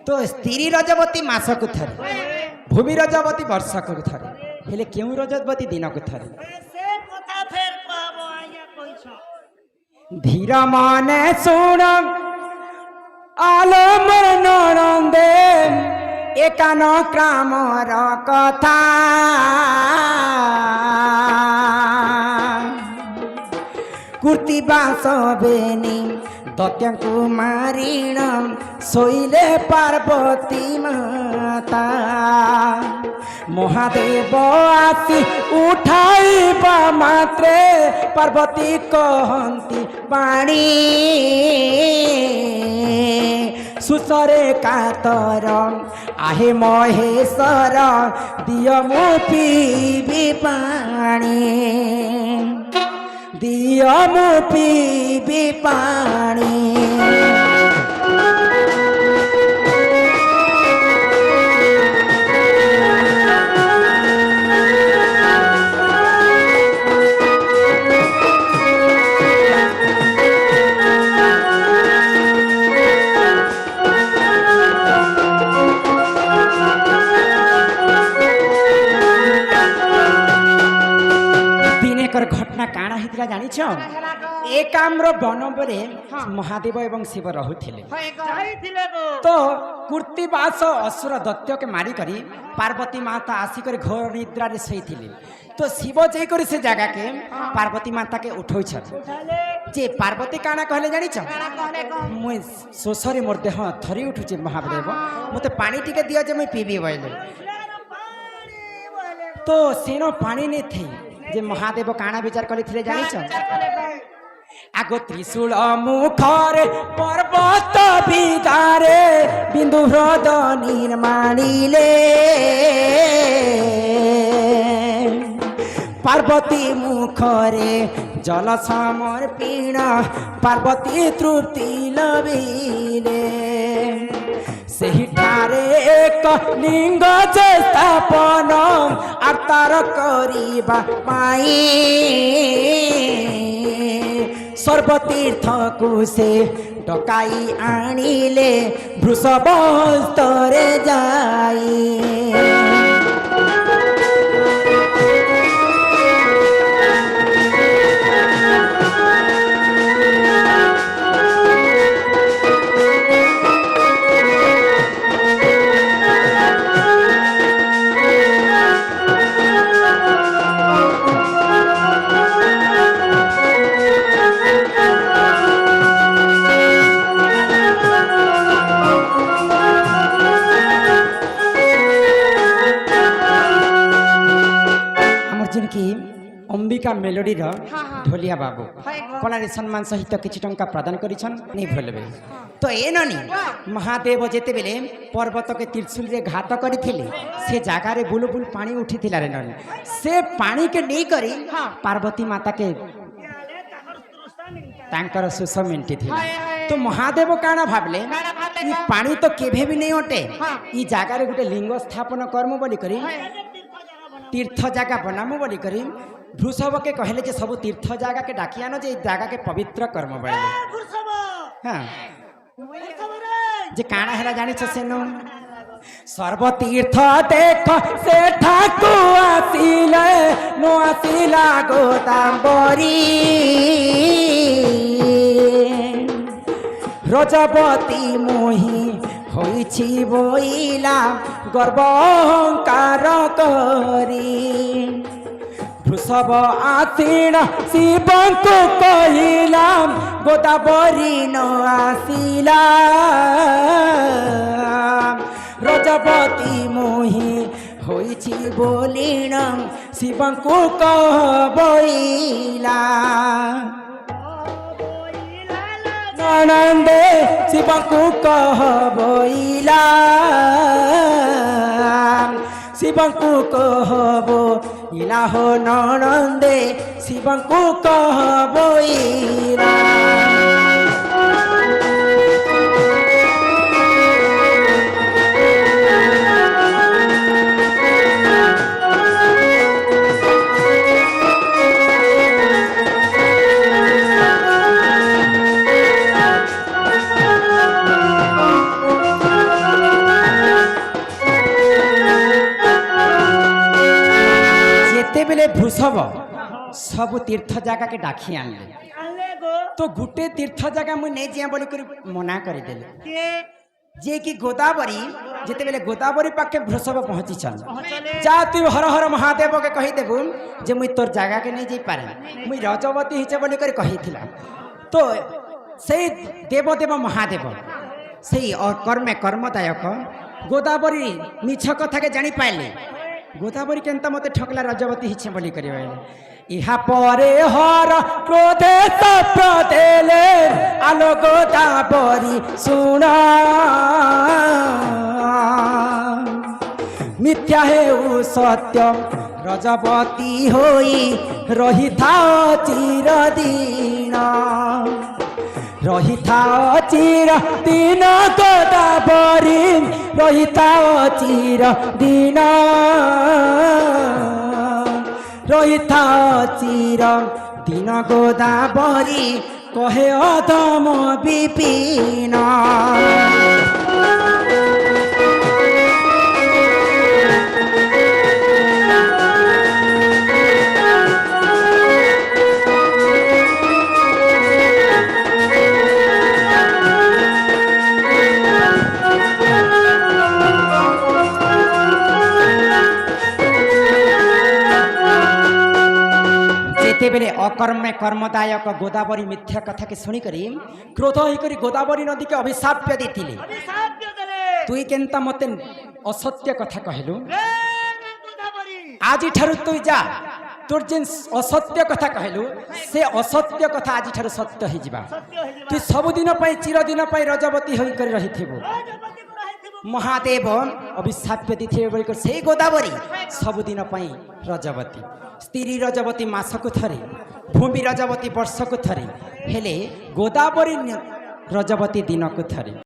तो स्त्री रजवती मासक थरे भूमि रजवती वर्षक थरे हेले क्यों रजवती दिन को थरे धीर माने सुन आलो मोर ननंदे एकान क्रामर कथा कुर्ती बास बेनी दत्यांकु मारिण शोइले पार्वती माता महादेव आसी उठाइबा मात्रे पार्वती कहंती पाणी सुसरे कातर आहे महेश्वर दिय मु पीबी पाणी दिय मु पीबी पाणी घटना काना हितला जानी छ एक आम्र बनबरे महादेव एवं शिव रहुथिले तो कुर्तीबास असुर दैत्य के मारी करी पार्वती माता आसी कर घोर निद्रा रे सहीथिले तो शिव जई कर से जगह के पार्वती माता के उठोइ छ जे पार्वती काना कहले जानी छ मु सोसरे मोर देह थरी उठु छ महादेव मते पानी टिके दियो जे मैं पीबी बइले तो सेनो पानी ने थई जे महादेव काना विचार करिथिले जानि छ आगो त्रिशूल मुखरे पर्वत बिदारे बिंदु ह्रद निर्माणिले पार्वती मुखरे जल समर्पिण पार्वती तृप्ति लभिले सेहिठारे एक लिंग स्थापन अवतार करिबा पाई सर्वतीर्थ को से डकाई आनिले वृषभ स्तरे जाई अंबिका मेलोडी ढोलिया बाबू कलारी सम्मान सहित किछि टंका प्रदान करिछन नहीं भूलबे तो ए ननी महादेव जेते बेले पर्वत के त्रिशूल रे घात करिथिले से जागा रे बुलबुल पानी उठिथिला रे ननी से पानी के नहीं करी पार्वती माता के तांकर सुस मिंटी थी तो महादेव काना भाबले ई पानी तो केभे भी नहीं हटे ई जागा रे गुटे लिंग स्थापन कर्म बोली करी तीर्थ जगह बनामु बोली करी वृषभ के कहले जे सब तीर्थ जगह के डाकियानो जे जगह के पवित्र कर्म बळे हां जे काना हेला जानि छ सेनो सर्व तीर्थ देख से ठाकु आसिले नो आसिला गोदाम्बरी रजवती मोही होइछि बोइला गर्व अहंकार करी वृषभ आसीन शिवंकु कहिला गोदावरी न आसिला रजवती मोही होइछि बोलिण शिवंकु कहबइला ननंदे शिवंकु कहबइला शिवंकु कहबो इला हो ननंदे शिवंकु कहबइला वृषभ सब तीर्थ जगह के डाकी आनले तो गुटे तीर्थ जगह मुझे नहीं जा बोली मना करदेले जे कि गोदावरी जिते बेले गोदावरी पाखे वृषभ पहुंची चल जा तू हर हर महादेव के कहीदेबू जे मुई तोर जगह के नहीं जाई पारे मुई रजवती हिचे बोली कही तो से देवदेव महादेव से कर्मे कर्मदायक गोदावरी मिछ कथा के जानी पाइले गोदावरी केनता मते ठकला रजवती हिचे बोली कर इहा परे हर क्रोधे सप्रदेले आलो गोदावरी सुना मिथ्या हेउ सत्य रजवती होई रही था चिरदीन रही था चिरदीन गोदावरी रही था चिरदीन रही था चिरदीन गोदावरी कहे अधम विपिन बेले अकर्मे कर्मदायक गोदावरी मिथ्या कथा के शुणी करी क्रोध होकर गोदावरी नदी के अभिशाप देती तुई केनता मते असत्य कथा कहलु आज ठारू तु जा तोर जेन असत्य कथा कहलु से असत्य कथा आज ठारू सत्य हो जिबा तु सब दिन पई चिरदिन पई रजवती होई कर रहिथिबो महादेव अभिशाप देथिबे बोली से गोदावरी सब दिन पई रजवती स्त्री रजवती मासकु थरे भूमि रजवती वर्षकु थरे हेले गोदावरी रजवती दिनकु थरे।